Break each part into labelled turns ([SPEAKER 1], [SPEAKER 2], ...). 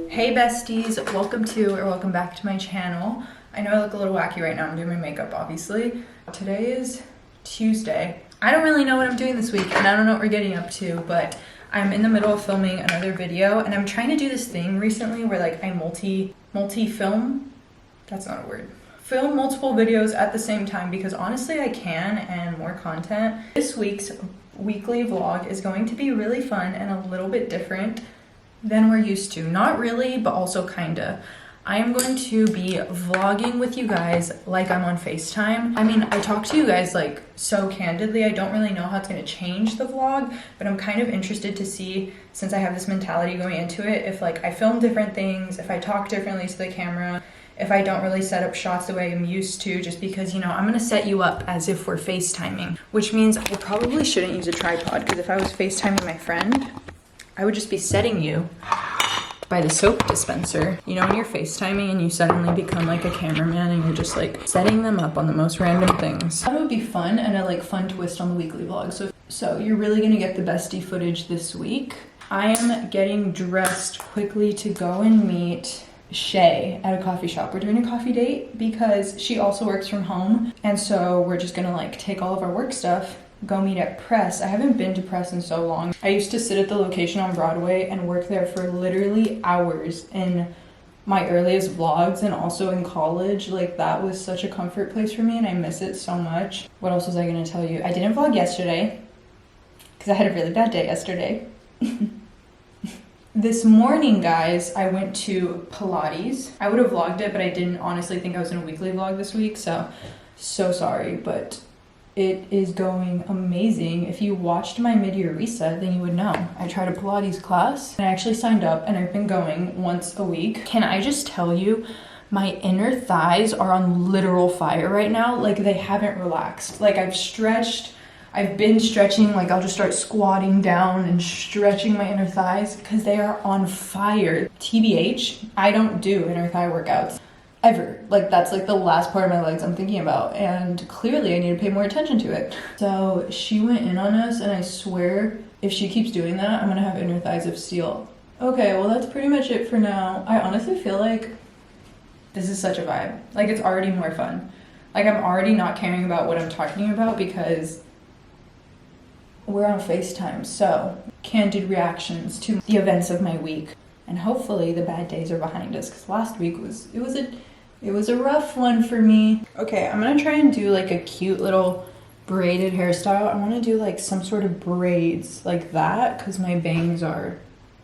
[SPEAKER 1] Hey besties, welcome back to my channel. I know I look a little wacky right now. I'm doing my makeup, obviously. Today is Tuesday. I don't really know what I'm doing this week, and I don't know what we're getting up to, but I'm in the middle of filming another video, and I'm trying to do this thing recently where like I multi-film. That's not a word. Film multiple videos at the same time because honestly I can, and more content. This week's weekly vlog is going to be really fun and a little bit different than we're used to. Not really, but also kinda. I am going to be vlogging with you guys like I'm on FaceTime. I mean, I talk to you guys like so candidly. I don't really know how it's gonna change the vlog, but I'm kind of interested to see, since I have this mentality going into it, if like I film different things, if I talk differently to the camera, if I don't really set up shots the way I'm used to, just because, you know, I'm gonna set you up as if we're FaceTiming, which means I probably shouldn't use a tripod, because if I was FaceTiming my friend, I would just be setting you by the soap dispenser. You know, when you're FaceTiming and you suddenly become like a cameraman and you're just like setting them up on the most random things. That would be fun and a like fun twist on the weekly vlog. So you're really gonna get the bestie footage this week. I am getting dressed quickly to go and meet Shay at a coffee shop. We're doing a coffee date because she also works from home. And so we're just gonna like take all of our work stuff, go meet at Press. I haven't been to Press in so long. I used to sit at the location on Broadway and work there for literally hours in my earliest vlogs and also in college. Like, that was such a comfort place for me and I miss it so much. What else was I gonna tell you? I didn't vlog yesterday because I had a really bad day yesterday. This morning, guys, I went to Pilates. I would have vlogged it, but I didn't honestly think I was in a weekly vlog this week, so sorry, but it is going amazing. If you watched my mid-year reset, then you would know. I tried a Pilates class and I actually signed up and I've been going once a week. Can I just tell you, my inner thighs are on literal fire right now. Like, they haven't relaxed. Like, I've been stretching, like I'll just start squatting down and stretching my inner thighs because they are on fire. TBH, I don't do inner thigh workouts ever. Like, that's like the last part of my legs I'm thinking about, and clearly I need to pay more attention to it. So she went in on us, and I swear if she keeps doing that, I'm gonna have inner thighs of steel. Okay, well that's pretty much it for now. I honestly feel like this is such a vibe. Like, it's already more fun. Like, I'm already not caring about what I'm talking about because we're on FaceTime. So, candid reactions to the events of my week. And hopefully the bad days are behind us, because last week it was a rough one for me. Okay, I'm gonna try and do like a cute little braided hairstyle. I wanna do like some sort of braids like that because my bangs are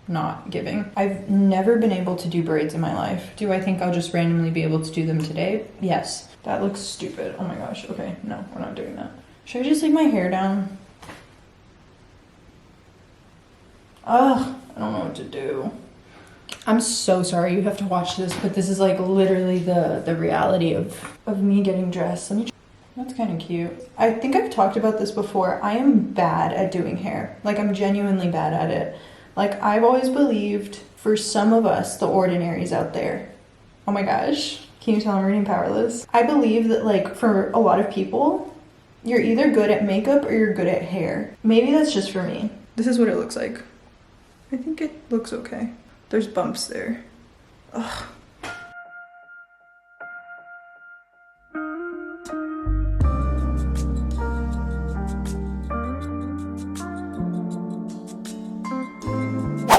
[SPEAKER 1] not giving. I've never been able to do braids in my life. Do I think I'll just randomly be able to do them today? Yes. That looks stupid. Oh my gosh. Okay, no, we're not doing that. Should I just leave my hair down? Ugh, I don't know what to do. I'm so sorry you have to watch this, but this is like literally the reality of me getting dressed. That's kind of cute. I think I've talked about this before. I am bad at doing hair. Like, I'm genuinely bad at it. Like, I've always believed, for some of us, the ordinaries out there. Oh my gosh. Can you tell I'm reading Powerless? I believe that, like, for a lot of people, you're either good at makeup or you're good at hair. Maybe that's just for me. This is what it looks like. I think it looks okay. There's bumps there. Ugh.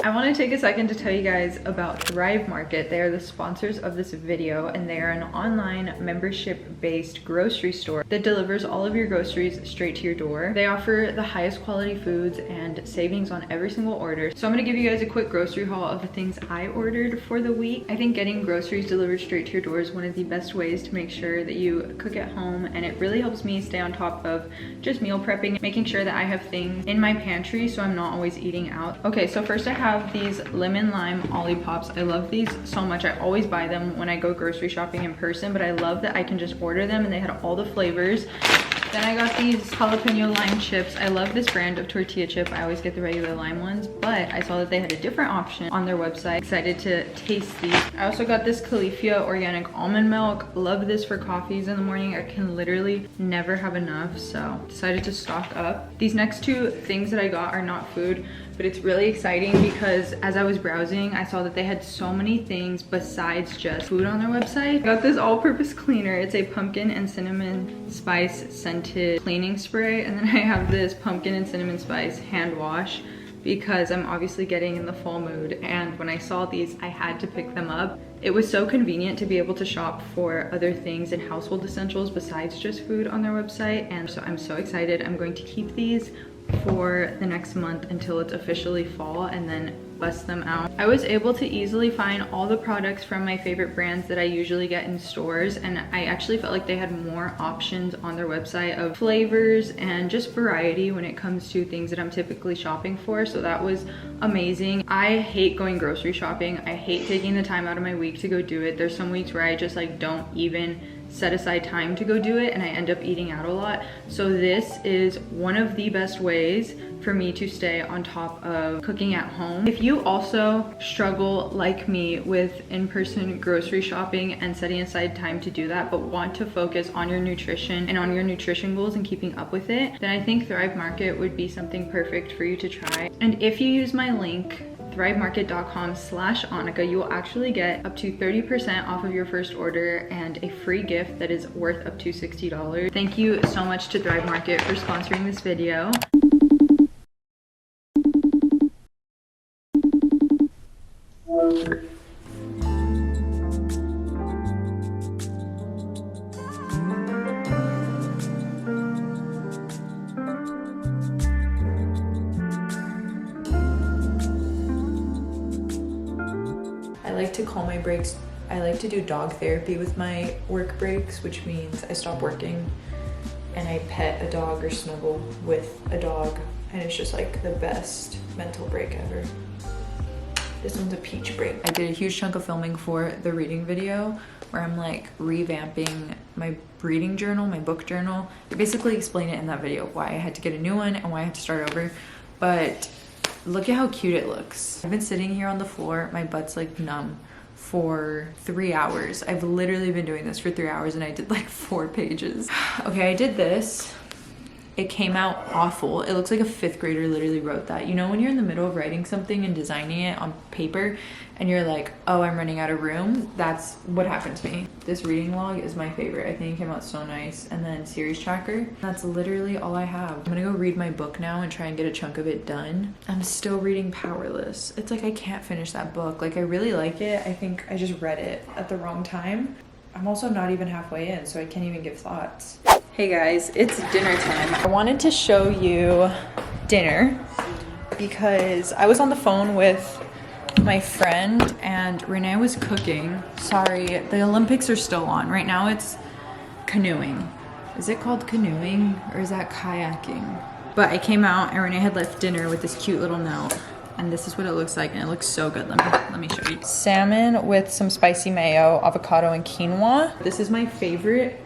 [SPEAKER 1] I want to take a second to tell you guys about Thrive Market. They are the sponsors of this video, and they are an online membership-based grocery store that delivers all of your groceries straight to your door. They offer the highest quality foods and savings on every single order. So I'm going to give you guys a quick grocery haul of the things I ordered for the week. I think getting groceries delivered straight to your door is one of the best ways to make sure that you cook at home, and it really helps me stay on top of just meal prepping, making sure that I have things in my pantry so I'm not always eating out. Okay, so first I have these lemon lime Olippops. I love these so much. I always buy them when I go grocery shopping in person, but I love that I can just order them and they had all the flavors. Then I got these jalapeno lime chips. I love this brand of tortilla chip. I always get the regular lime ones, but I saw that they had a different option on their website. Excited to taste these. I also got this Califia organic almond milk. Love this for coffees in the morning. I can literally never have enough, so decided to stock up. These next two things that I got are not food, but it's really exciting because as I was browsing, I saw that they had so many things besides just food on their website. I got this all-purpose cleaner. It's a pumpkin and cinnamon spice scented cleaning spray. And then I have this pumpkin and cinnamon spice hand wash because I'm obviously getting in the fall mood. And when I saw these, I had to pick them up. It was so convenient to be able to shop for other things and household essentials besides just food on their website. And so I'm so excited. I'm going to keep these for the next month until it's officially fall and then bust them out. I was able to easily find all the products from my favorite brands that I usually get in stores, and I actually felt like they had more options on their website of flavors and just variety when it comes to things that I'm typically shopping for, so that was amazing. I hate going grocery shopping. I hate taking the time out of my week to go do it. There's some weeks where I just like don't even set aside time to go do it and I end up eating out a lot. So this is one of the best ways for me to stay on top of cooking at home. If you also struggle like me with in-person grocery shopping and setting aside time to do that, but want to focus on your nutrition and on your nutrition goals and keeping up with it, then I think Thrive Market would be something perfect for you to try. And if you use my link, thrivemarket.com/Annika, you will actually get up to 30% off of your first order and a free gift that is worth up to $60. Thank you so much to Thrive Market for sponsoring this video. I like to call my breaks, I like to do dog therapy with my work breaks, which means I stop working and I pet a dog or snuggle with a dog, and it's just like the best mental break ever. This one's a peach break. I did a huge chunk of filming for the reading video where I'm like revamping my reading journal, my book journal. I basically explain it in that video why I had to get a new one and why I had to start over, but look at how cute it looks. I've been sitting here on the floor, my butt's like numb, for 3 hours. I've literally been doing this for 3 hours and I did like 4 pages. Okay, I did this. It came out awful. It looks like a 5th grader literally wrote that. You know when you're in the middle of writing something and designing it on paper and you're like, oh, I'm running out of room? That's what happened to me. This reading log is my favorite. I think it came out so nice. And then series tracker. That's literally all I have. I'm gonna go read my book now and try and get a chunk of it done. I'm still reading Powerless. It's like I can't finish that book. Like I really like it. I think I just read it at the wrong time. I'm also not even halfway in, so I can't even give thoughts. Hey guys, it's dinner time. I wanted to show you dinner because I was on the phone with my friend and Renee was cooking. Sorry, the Olympics are still on. Right now it's canoeing. Is it called canoeing or is that kayaking? But I came out and Renee had left dinner with this cute little note. And this is what it looks like, and it looks so good. Let me show you. Salmon with some spicy mayo, avocado, and quinoa. This is my favorite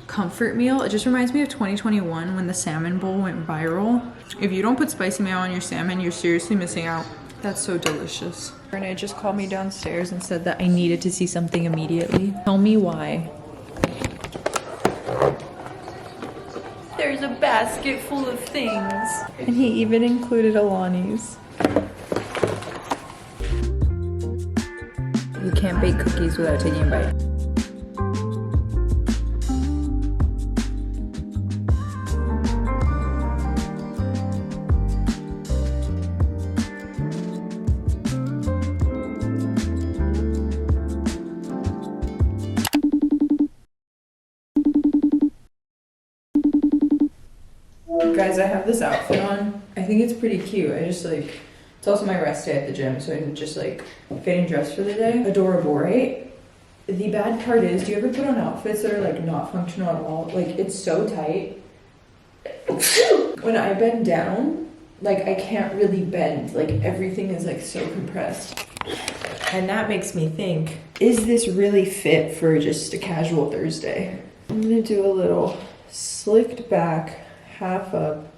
[SPEAKER 1] comfort meal. It just reminds me of 2021 when the salmon bowl went viral. If you don't put spicy mayo on your salmon, you're seriously missing out. That's so delicious. Renee just called me downstairs and said that I needed to see something immediately. Tell me why. There's a basket full of things. And he even included Alani's. You can't bake cookies without taking a bite. Guys, I have this outfit on. I think it's pretty cute. I just like, it's also my rest day at the gym, so I'm just like fitting dressed for the day. Adorable, right? The bad part is, do you ever put on outfits that are like not functional at all? Like it's so tight. When I bend down, like I can't really bend. Like everything is like so compressed. And that makes me think, is this really fit for just a casual Thursday? I'm gonna do a little slicked back, half up,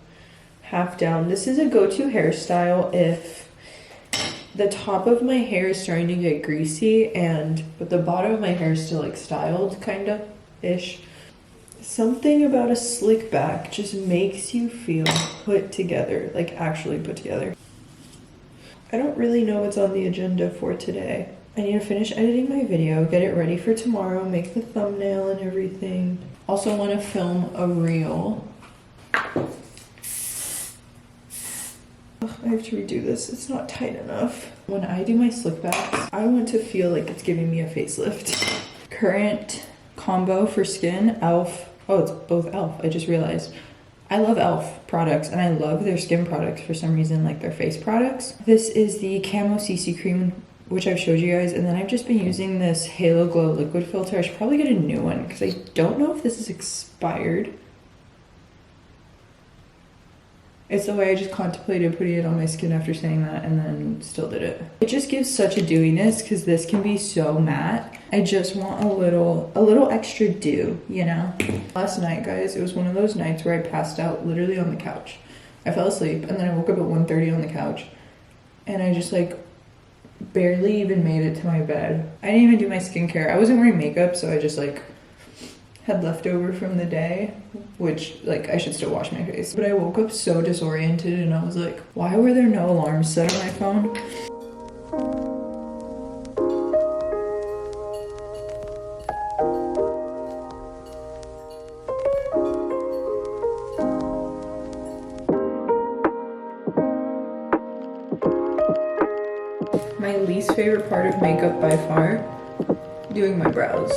[SPEAKER 1] half down. This is a go-to hairstyle if the top of my hair is starting to get greasy but the bottom of my hair is still like styled kind of ish. Something about a slick back just makes you feel put together, like actually put together. I don't really know what's on the agenda for today. I need to finish editing my video, get it ready for tomorrow, make the thumbnail and everything. Also want to film a reel. I have to redo this, it's not tight enough. When I do my slick backs, I want to feel like it's giving me a facelift. Current combo for skin, e.l.f. Oh, it's both e.l.f. I just realized. I love e.l.f. products and I love their skin products for some reason, like their face products. This is the Camo CC Cream, which I've showed you guys, and then I've just been using this Halo Glow liquid filter. I should probably get a new one because I don't know if this is expired. It's the way I just contemplated putting it on my skin after saying that and then still did it. It just gives such a dewiness because this can be so matte. I just want a little extra dew, you know? Last night, guys, it was one of those nights where I passed out literally on the couch. I fell asleep and then I woke up at 1:30 on the couch and I just like barely even made it to my bed. I didn't even do my skincare. I wasn't wearing makeup, so I just like had leftover from the day, which like I should still wash my face. But I woke up so disoriented and I was like, why were there no alarms set on my phone? My least favorite part of makeup by far, doing my brows.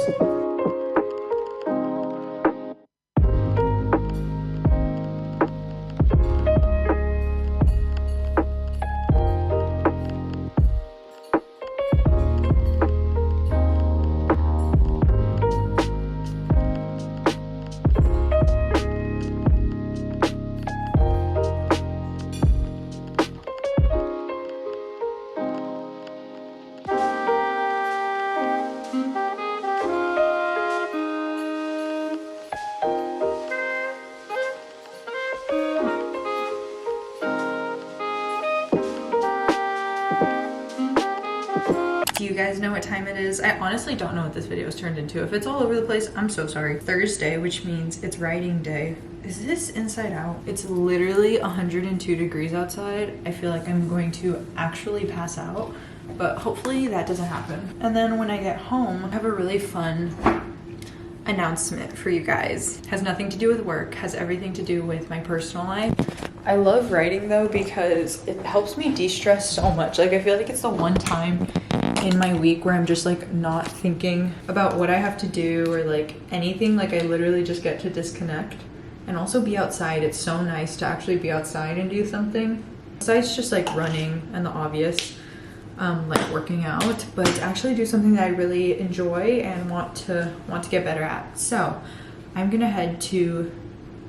[SPEAKER 1] Do you guys know what time it is? I honestly don't know what this video is turned into. If it's all over the place, I'm so sorry. Thursday, which means it's writing day. Is this inside out? It's literally 102 degrees outside. I feel like I'm going to actually pass out, but hopefully that doesn't happen. And then when I get home, I have a really fun announcement for you guys. Has nothing to do with work, has everything to do with my personal life. I love writing though because it helps me de-stress so much. Like I feel like it's the one time in my week where I'm just like not thinking about what I have to do or like anything. Like I literally just get to disconnect and also be outside. It's so nice to actually be outside and do something besides just like running and the obvious, like working out, but to actually do something that I really enjoy and want to get better at. So I'm gonna head to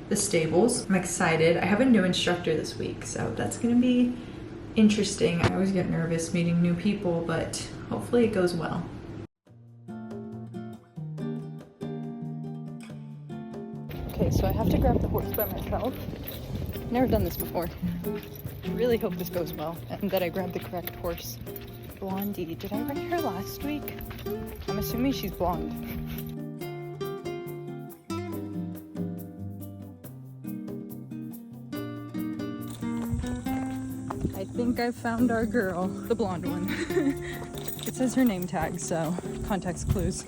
[SPEAKER 1] the stables. I'm excited. I have a new instructor this week, so that's gonna be interesting. I always get nervous meeting new people, but hopefully it goes well. Okay, so I have to grab the horse by myself. Never done this before. I really hope this goes well and that I grab the correct horse. Blondie. Did I bring her last week? I'm assuming she's blonde. I think I found our girl, the blonde one. It says her name tag, so context clues.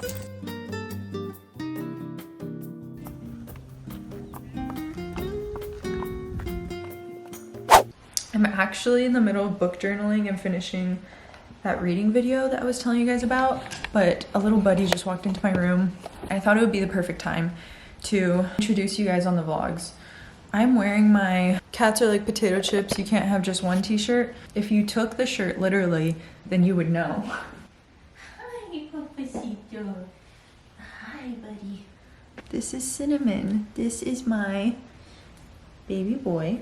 [SPEAKER 1] I'm actually in the middle of book journaling and finishing that reading video that I was telling you guys about, but a little buddy just walked into my room. I thought it would be the perfect time to introduce you guys on the vlogs. I'm wearing my cats are like potato chips, you can't have just one t-shirt. If you took the shirt literally, then you would know. Hi, Papacito. Hi, buddy. This is Cinnamon. This is my baby boy.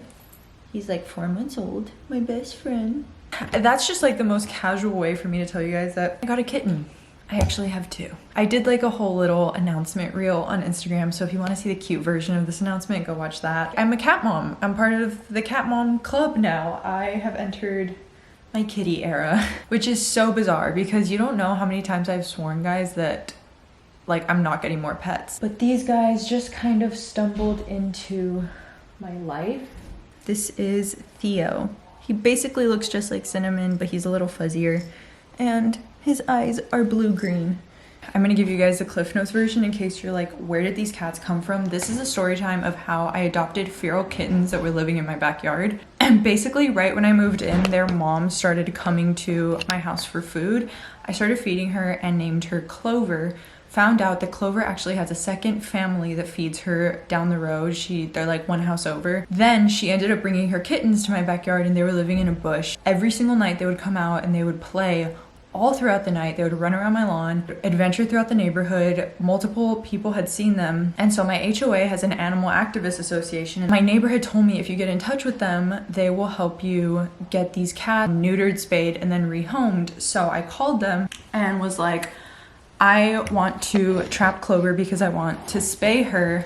[SPEAKER 1] He's like 4 months old, my best friend. That's just like the most casual way for me to tell you guys that I got a kitten. I actually have 2. I did like a whole little announcement reel on Instagram, so if you want to see the cute version of this announcement, go watch that. I'm a cat mom. I'm part of the cat mom club now. I have entered my kitty era, which is so bizarre because you don't know how many times I've sworn, guys, that like I'm not getting more pets. But these guys just kind of stumbled into my life. This is Theo. He basically looks just like Cinnamon, but he's a little fuzzier, and his eyes are blue-green. I'm gonna give you guys the Cliff Notes version in case you're like, where did these cats come from? This is a story time of how I adopted feral kittens that were living in my backyard. And basically right when I moved in, their mom started coming to my house for food. I started feeding her and named her Clover. Found out that Clover actually has a second family that feeds her down the road. They're like one house over. Then she ended up bringing her kittens to my backyard, and they were living in a bush. Every single night they would come out and they would play all throughout the night. They would run around my lawn, adventure throughout the neighborhood. Multiple people had seen them. And so my HOA has an animal activist association. And my neighbor had told me if you get in touch with them, they will help you get these cats neutered, spayed, and then rehomed. So I called them and was like, I want to trap Clover because I want to spay her,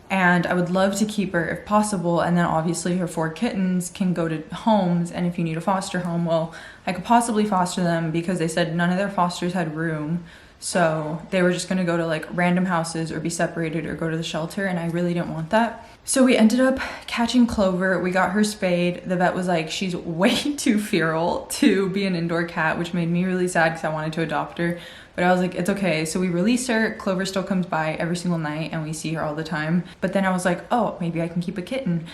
[SPEAKER 1] and I would love to keep her if possible, and then obviously her 4 kittens can go to homes, and if you need a foster home, well, I could possibly foster them because they said none of their fosters had room, so they were just gonna go to like random houses or be separated or go to the shelter, and I really didn't want that. So we ended up catching Clover. We got her spayed. The vet was like, she's way too feral to be an indoor cat, which made me really sad because I wanted to adopt her. But I was like, it's okay. So we released her. Clover still comes by every single night and we see her all the time. But then I was like, oh, maybe I can keep a kitten.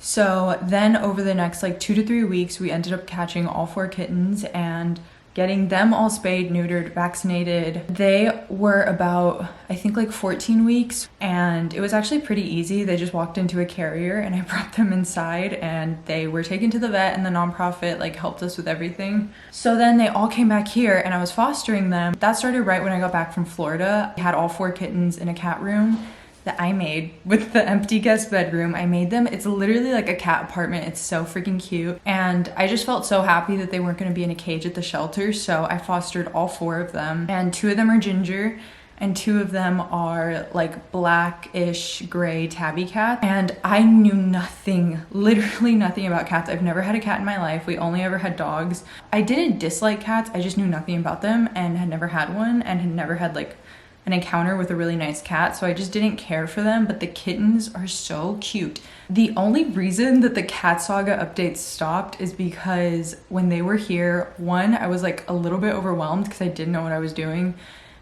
[SPEAKER 1] So then over the next like 2 to 3 weeks, we ended up catching all 4 kittens and getting them all spayed, neutered, vaccinated. They were about, I think like 14 weeks, and it was actually pretty easy. They just walked into a carrier and I brought them inside and they were taken to the vet, and the nonprofit like helped us with everything. So then they all came back here and I was fostering them. That started right when I got back from Florida. I had all 4 kittens in a cat room that I made with the empty guest bedroom. I made them. It's literally like a cat apartment. It's so freaking cute. And I just felt so happy that they weren't gonna be in a cage at the shelter. So I fostered all 4 of them, and 2 of them are ginger and 2 of them are like blackish gray tabby cats. And I knew nothing, literally nothing about cats. I've never had a cat in my life. We only ever had dogs. I didn't dislike cats. I just knew nothing about them and had never had one and had never had like an encounter with a really nice cat, so I just didn't care for them. But the kittens are so cute. The only reason that the Cat Saga updates stopped is because when they were here, 1, I was like a little bit overwhelmed because I didn't know what I was doing,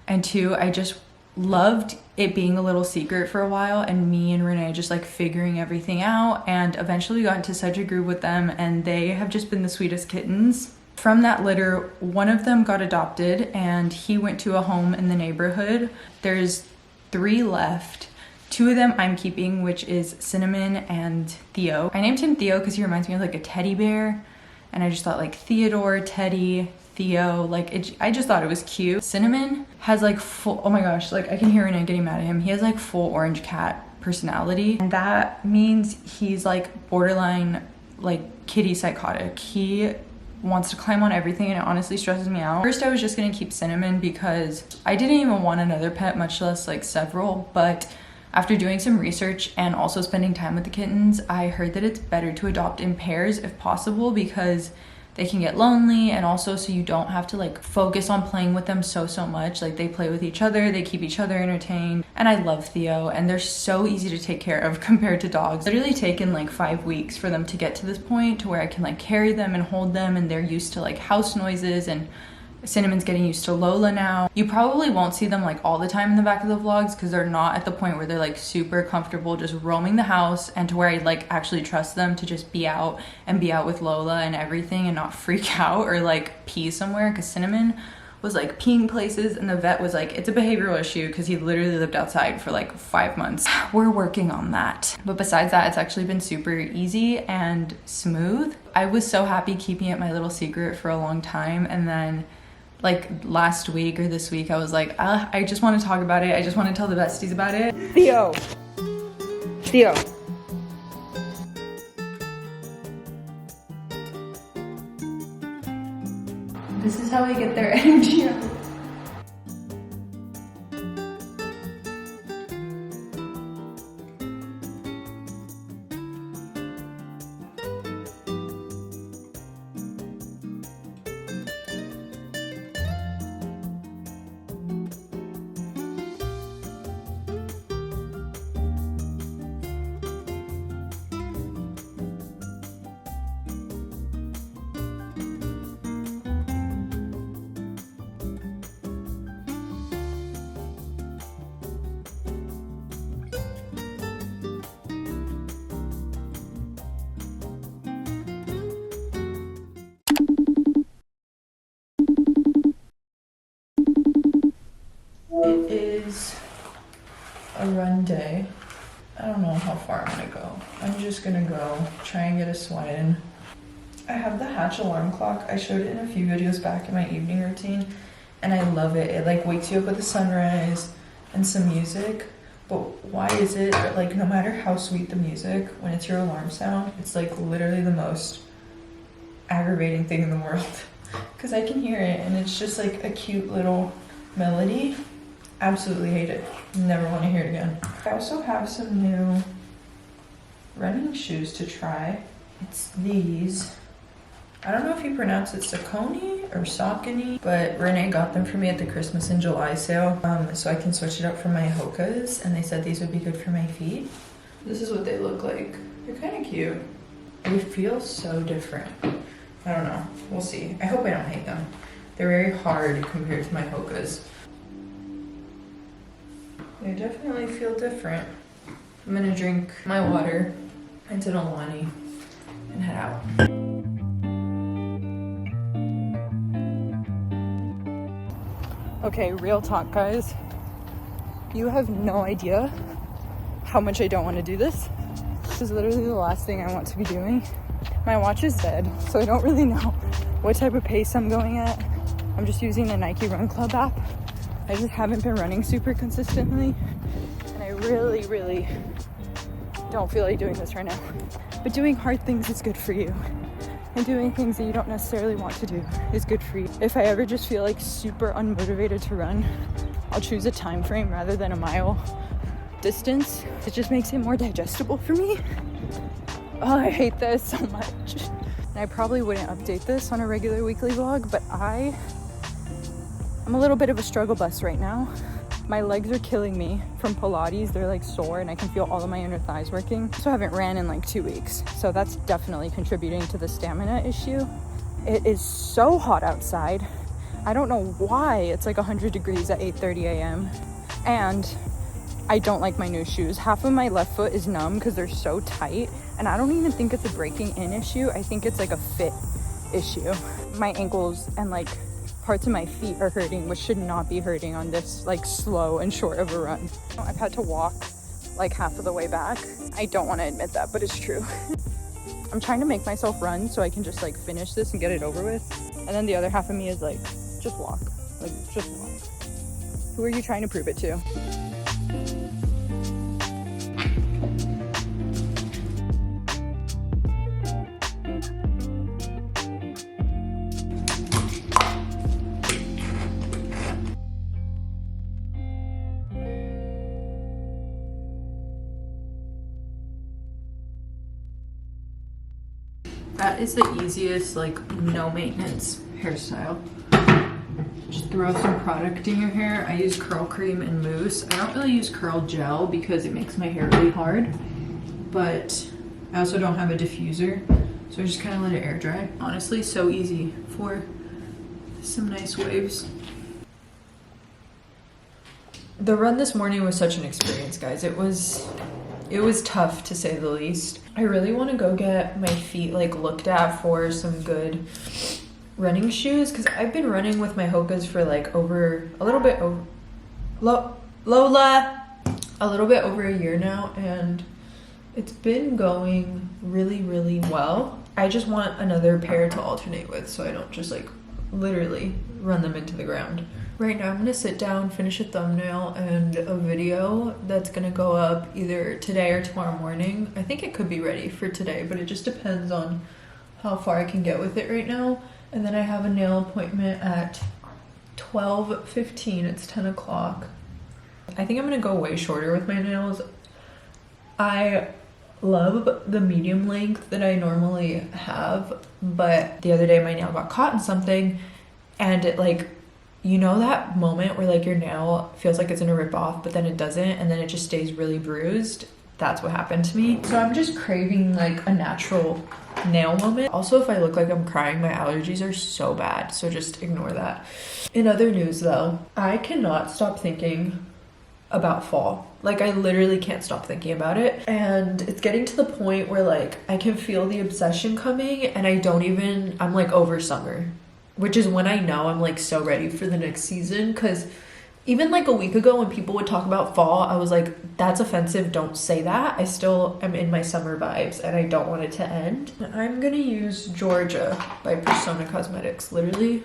[SPEAKER 1] and 2, I just loved it being a little secret for a while, and me and Renee just like figuring everything out, and eventually got into such a groove with them, and they have just been the sweetest kittens. From that litter, 1 of them got adopted and he went to a home in the neighborhood. There's 3 left. 2 of them I'm keeping, which is Cinnamon and Theo. I named him Theo because he reminds me of like a teddy bear, and I just thought like Theodore, Teddy, Theo, like I just thought it was cute. Cinnamon has like full, oh my gosh, like I can hear Renee getting mad at him. He has like full orange cat personality, and that means he's like borderline like kitty psychotic. He wants to climb on everything, and it honestly stresses me out. First I was just gonna keep Cinnamon because I didn't even want another pet, much less like several, but after doing some research and also spending time with the kittens, I heard that it's better to adopt in pairs if possible because they can get lonely, and also so you don't have to like focus on playing with them so much. Like they play with each other, they keep each other entertained, and I love Theo, and they're so easy to take care of compared to dogs. Literally taken like 5 weeks for them to get to this point to where I can like carry them and hold them, and they're used to like house noises, and Cinnamon's getting used to Lola now. You probably won't see them like all the time in the back of the vlogs because they're not at the point where they're like super comfortable just roaming the house, and to where I like actually trust them to just be out and be out with Lola and everything and not freak out or like pee somewhere, because Cinnamon was like peeing places and the vet was like, it's a behavioral issue because he literally lived outside for like 5 months. We're working on that. But besides that, it's actually been super easy and smooth. I was so happy keeping it my little secret for a long time, and then like last week or this week, I was like, I just want to talk about it. I just want to tell the besties about it.
[SPEAKER 2] Theo. Theo.
[SPEAKER 1] This is how I get their energy out. It is a run day. I don't know how far I'm gonna go. I'm just gonna go try and get a sweat in. I have the Hatch alarm clock. I showed it in a few videos back in my evening routine, and I love it. It like wakes you up with the sunrise and some music. But why is it that like no matter how sweet the music, when it's your alarm sound, it's like literally the most aggravating thing in the world? Because I can hear it and it's just like a cute little melody. Absolutely hate it. Never want to hear it again. I also have some new running shoes to try. It's these. I don't know if you pronounce it Saucony or Saucony, but Renee got them for me at the Christmas in July sale, so I can switch it up from my Hoka's, and they said these would be good for my feet. This is what they look like. They're kind of cute. They feel so different. I don't know. We'll see. I hope I don't hate them. They're very hard compared to my Hoka's. They definitely feel different. I'm gonna drink my water into Nolani and head out. Okay, real talk, guys. You have no idea how much I don't want to do this. This is literally the last thing I want to be doing. My watch is dead, so I don't really know what type of pace I'm going at. I'm just using the Nike Run Club app. I just haven't been running super consistently, and I really don't feel like doing this right now. But doing hard things is good for you. And doing things that you don't necessarily want to do is good for you. If I ever just feel like super unmotivated to run, I'll choose a time frame rather than a mile distance. It just makes it more digestible for me. Oh, I hate this so much. And I probably wouldn't update this on a regular weekly vlog, but I'm a little bit of a struggle bus right now. My legs are killing me from Pilates. They're like sore and I can feel all of my inner thighs working. So I haven't ran in like 2 weeks. So that's definitely contributing to the stamina issue. It is so hot outside. I don't know why it's like 100 degrees at 8:30 a.m. And I don't like my new shoes. Half of my left foot is numb because they're so tight. And I don't even think it's a breaking in issue. I think it's like a fit issue. My ankles and like parts of my feet are hurting, which should not be hurting on this like slow and short of a run. I've had to walk like half of the way back. I don't want to admit that, but it's true. I'm trying to make myself run so I can just like finish this and get it over with. And then the other half of me is like, just walk, like just walk. Who are you trying to prove it to? That is the easiest, like, no maintenance hairstyle. Just throw some product in your hair. I use curl cream and mousse. I don't really use curl gel because it makes my hair really hard, but I also don't have a diffuser, so I just kind of let it air dry. Honestly, so easy for some nice waves. The run this morning was such an experience, guys. It was tough, to say the least. I really want to go get my feet like looked at for some good running shoes, because I've been running with my Hoka's for like a little bit over a year now, and it's been going really well. I just want another pair to alternate with so I don't just like literally run them into the ground. Right now I'm gonna sit down, finish a thumbnail and a video that's gonna go up either today or tomorrow morning. I think it could be ready for today, but it just depends on how far I can get with it right now. And then I have a nail appointment at 12:15. It's 10 o'clock. I think I'm gonna go way shorter with my nails. I love the medium length that I normally have, but the other day my nail got caught in something, and it like, you know that moment where like your nail feels like it's gonna rip off, but then it doesn't, and then it just stays really bruised? That's what happened to me. So I'm just craving like a natural nail moment. Also, if I look like I'm crying, my allergies are so bad, so just ignore that. In other news though, I cannot stop thinking about fall. Like I literally can't stop thinking about it, and it's getting to the point where like I can feel the obsession coming, and I'm like over summer, which is when I know I'm like so ready for the next season, because Even like a week ago when people would talk about fall, I was like, that's offensive, don't say that. I still am in my summer vibes and I don't want it to end. I'm gonna use Georgia by Persona Cosmetics. Literally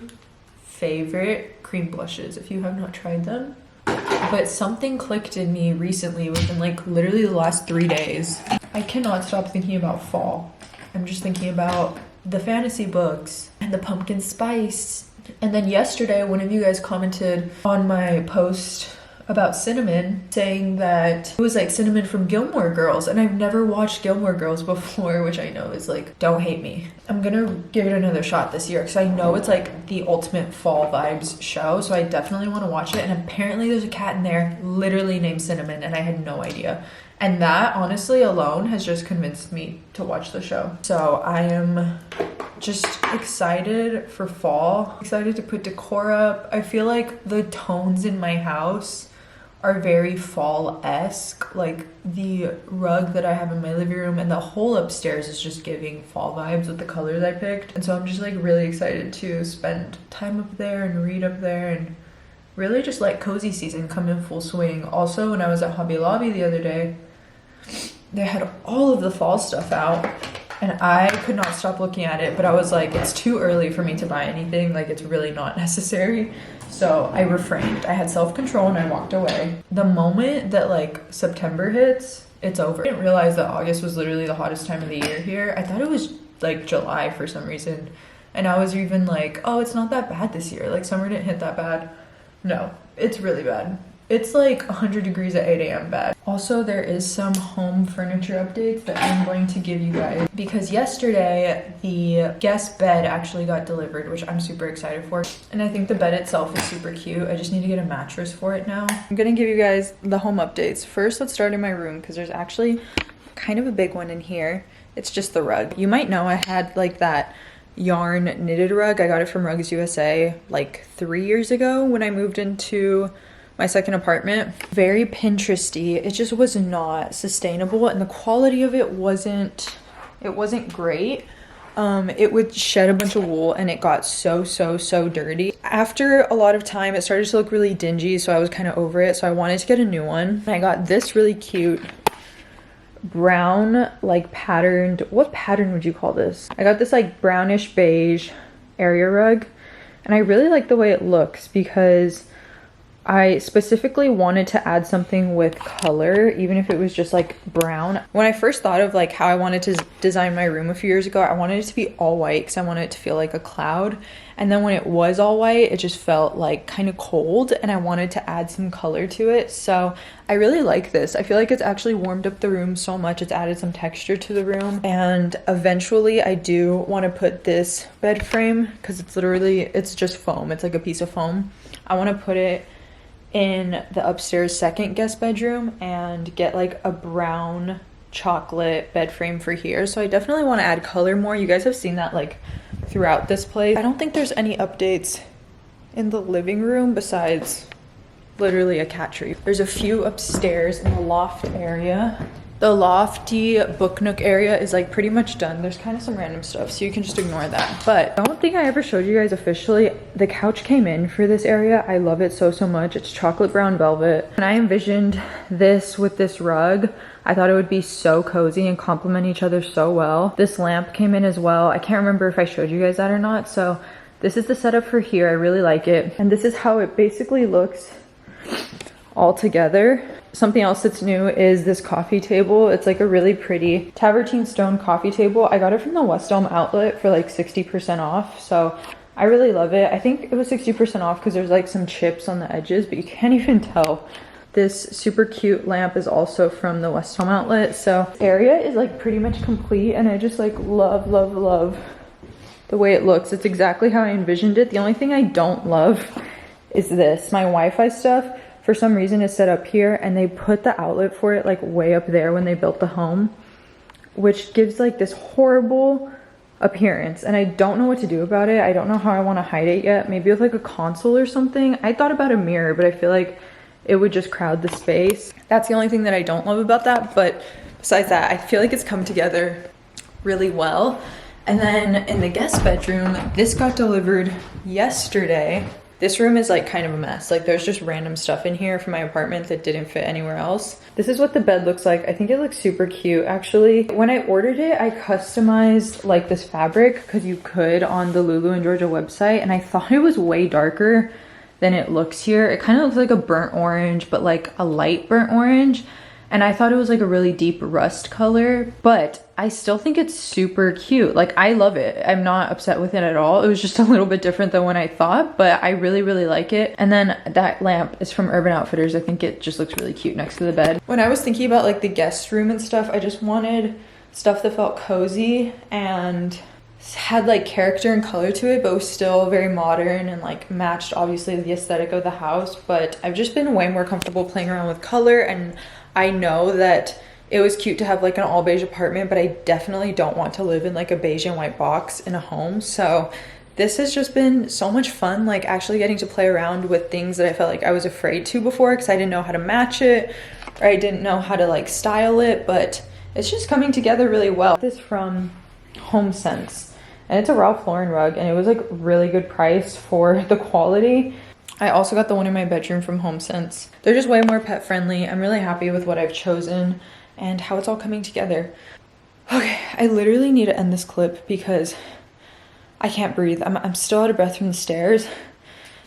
[SPEAKER 1] favorite cream blushes if you have not tried them. But something clicked in me recently within like literally the last 3 days. I cannot stop thinking about fall. I'm just thinking about the fantasy books and the pumpkin spice. And then yesterday, one of you guys commented on my post about cinnamon, saying that it was like cinnamon from Gilmore Girls, and I've never watched Gilmore Girls before, which I know is like, don't hate me. I'm gonna give it another shot this year because I know it's like the ultimate fall vibes show, so I definitely want to watch it. And apparently there's a cat in there literally named Cinnamon, and I had no idea. And that honestly alone has just convinced me to watch the show. So I am just excited for fall, excited to put decor up. I feel like the tones in my house are very fall-esque. Like the rug that I have in my living room and the whole upstairs is just giving fall vibes with the colors I picked. And so I'm just like really excited to spend time up there and read up there and really just let cozy season come in full swing. Also, when I was at Hobby Lobby the other day, they had all of the fall stuff out and I could not stop looking at it, but I was like, it's too early for me to buy anything. Like it's really not necessary. So I refrained. I had self-control and I walked away. The moment that like September hits, it's over. I didn't realize that August was literally the hottest time of the year here. I thought it was like July for some reason. And I was even like, oh, it's not that bad this year. Like summer didn't hit that bad. No, it's really bad. It's like 100 degrees at 8 a.m. bad. Also, there is some home furniture updates that I'm going to give you guys because yesterday the guest bed actually got delivered, which I'm super excited for. And I think the bed itself is super cute. I just need to get a mattress for it now. I'm gonna give you guys the home updates. First, let's start in my room because there's actually kind of a big one in here. It's just the rug. You might know I had like that yarn knitted rug. I got it from Rugs USA like 3 years ago when I moved into my second apartment. Very Pinteresty. It just was not sustainable and the quality of it wasn't great. It would shed a bunch of wool and it got so dirty. After a lot of time, it started to look really dingy, so I was kind of over it. So I wanted to get a new one. I got this really cute brown, like patterned, what pattern would you call this? I got this like brownish beige area rug and I really like the way it looks because I specifically wanted to add something with color, even if it was just like brown. When I first thought of like how I wanted to design my room a few years ago, I wanted it to be all white because I wanted it to feel like a cloud. And then when it was all white, it just felt like kind of cold and I wanted to add some color to it. So I really like this. I feel like it's actually warmed up the room so much. It's added some texture to the room. And eventually I do want to put this bed frame because it's just foam. It's like a piece of foam. I want to put it in the upstairs second guest bedroom and get like a brown chocolate bed frame for here. So I definitely want to add color more. You guys have seen that like throughout this place. I don't think there's any updates in the living room besides literally a cat tree. There's a few upstairs in the loft area. The lofty book nook area is like pretty much done. There's kind of some random stuff, so you can just ignore that. But I don't think I ever showed you guys officially. The couch came in for this area. I love it so much. It's chocolate brown velvet. And I envisioned this with this rug. I thought it would be so cozy and complement each other so well. This lamp came in as well. I can't remember if I showed you guys that or not. So this is the setup for here. I really like it. And this is how it basically looks all together. Something else that's new is this coffee table. It's like a really pretty travertine stone coffee table. I got it from the West Elm outlet for like 60% off. So I really love it. I think it was 60% off because there's like some chips on the edges, but you can't even tell. This super cute lamp is also from the West Elm outlet. So this area is like pretty much complete and I just like love the way it looks. It's exactly how I envisioned it. The only thing I don't love is this. My Wi-Fi stuff for some reason is set up here and they put the outlet for it like way up there when they built the home, which gives like this horrible appearance and I don't know what to do about it. I don't know how I want to hide it yet. Maybe with like a console or something. I thought about a mirror, but I feel like it would just crowd the space. That's the only thing that I don't love about that, but besides that, I feel like it's come together really well. And then in the guest bedroom, this got delivered yesterday. This room is like kind of a mess. Like there's just random stuff in here from my apartment that didn't fit anywhere else. This is what the bed looks like. I think it looks super cute actually. When I ordered it, I customized like this fabric because you could on the Lulu and Georgia website, and I thought it was way darker than it looks here. It kind of looks like a burnt orange, but like a light burnt orange. And I thought it was like a really deep rust color, but I still think it's super cute. Like I love it. I'm not upset with it at all. It was just a little bit different than what I thought, but I really, really like it. And then that lamp is from Urban Outfitters. I think it just looks really cute next to the bed. When I was thinking about like the guest room and stuff, I just wanted stuff that felt cozy and had like character and color to it, but was still very modern and like matched obviously the aesthetic of the house. But I've just been way more comfortable playing around with color, and I know that it was cute to have like an all beige apartment, but I definitely don't want to live in like a beige and white box in a home. So this has just been so much fun, like actually getting to play around with things that I felt like I was afraid to before because I didn't know how to match it or I didn't know how to like style it, but it's just coming together really well. This is from HomeSense, and it's a Ralph Lauren rug, and it was like really good price for the quality. I also got the one in my bedroom from HomeSense. They're just way more pet friendly. I'm really happy with what I've chosen and how it's all coming together. Okay, I literally need to end this clip because I can't breathe. I'm still out of breath from the stairs,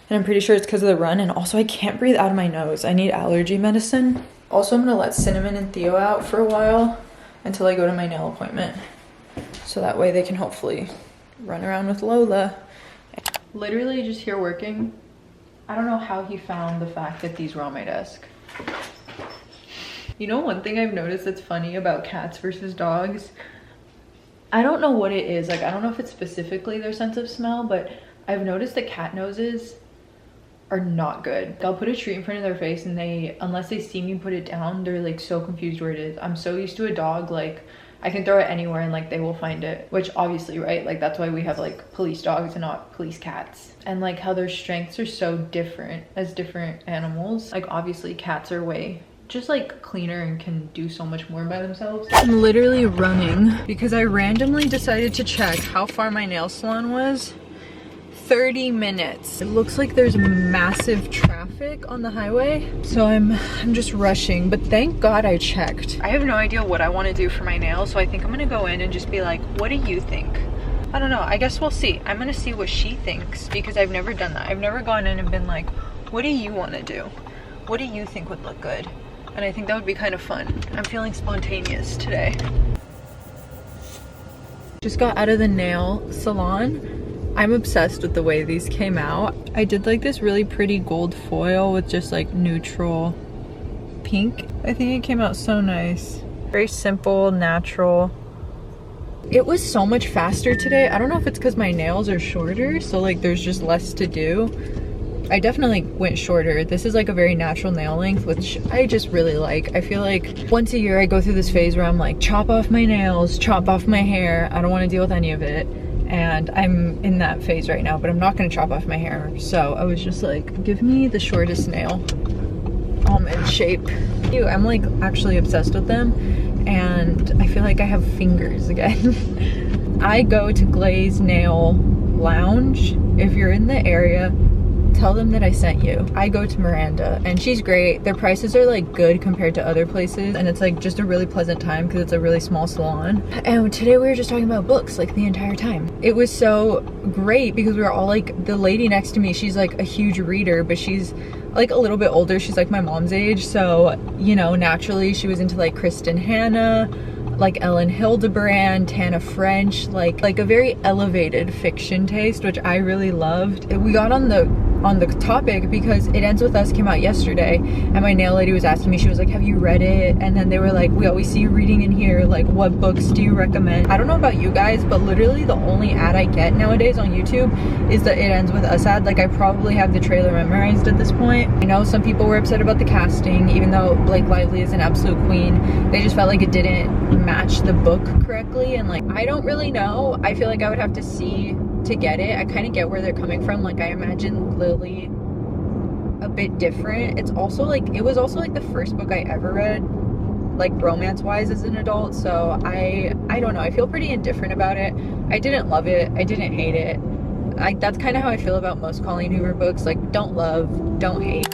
[SPEAKER 1] and I'm pretty sure it's because of the run, and also I can't breathe out of my nose. I need allergy medicine. Also, I'm gonna let Cinnamon and Theo out for a while until I go to my nail appointment, so that way they can hopefully run around with Lola. Literally just here working. I don't know how he found the fact that these were on my desk. You know, one thing I've noticed that's funny about cats versus dogs, I don't know what it is. Like, I don't know if it's specifically their sense of smell, but I've noticed that cat noses are not good. I'll put a treat in front of their face and they, unless they see me put it down, they're like so confused where it is. I'm so used to a dog, like I can throw it anywhere and like they will find it, which obviously, right? Like that's why we have like police dogs and not police cats. And like how their strengths are so different as different animals. Like obviously cats are way just like cleaner and can do so much more by themselves. I'm literally running because I randomly decided to check how far my nail salon was. 30 minutes. It looks like there's massive traffic on the highway, so I'm just rushing, but thank God I checked. I have no idea what I want to do for my nails, so I think I'm gonna go in and just be like, what do you think? I don't know, I guess we'll see. I'm gonna see what she thinks because I've never done that. I've never gone in and been like, what do you want to do? What do you think would look good? And I think that would be kind of fun. I'm feeling spontaneous today. Just got out of the nail salon. I'm obsessed with the way these came out. I did like this really pretty gold foil with just like neutral pink. I think it came out so nice. Very simple, natural. It was so much faster today. I don't know if it's because my nails are shorter, so like there's just less to do. I definitely went shorter. This is like a very natural nail length, which I just really like. I feel like once a year I go through this phase where I'm like, chop off my nails, chop off my hair. I don't want to deal with any of it. And I'm in that phase right now, but I'm not gonna chop off my hair. So I was just like, give me the shortest nail, almond shape. I'm like actually obsessed with them, and I feel like I have fingers again. I go to Glaze Nail Lounge. If you're in the area, tell them that I sent you. I go to Miranda and she's great. Their prices are like good compared to other places, and it's like just a really pleasant time because it's a really small salon. And today we were just talking about books like the entire time. It was so great because we were all like, the lady next to me, she's like a huge reader, but she's like a little bit older. She's like my mom's age, so you know, naturally she was into like Kristen Hanna, like Ellen Hildebrand, Tana French, like a very elevated fiction taste, which I really loved. We got on the topic because It Ends With Us came out yesterday, and my nail lady was asking me, she was like, have you read it? And then they were like, we always see you reading in here, like what books do you recommend? I don't know about you guys, but literally the only ad I get nowadays on YouTube is the It Ends With Us ad. Like I probably have the trailer memorized at this point. I know some people were upset about the casting, even though Blake Lively is an absolute queen. They just felt like it didn't match the book correctly, and like I don't really know. I feel like I would have to see to get it. I kind of get where they're coming from. Like I imagine Lily a bit different. It's also like, it was also like the first book I ever read, like romance wise as an adult, so I don't know, I feel pretty indifferent about it. I didn't love it, I didn't hate it. That's kind of how I feel about most Colleen Hoover books. Like, don't love, don't hate.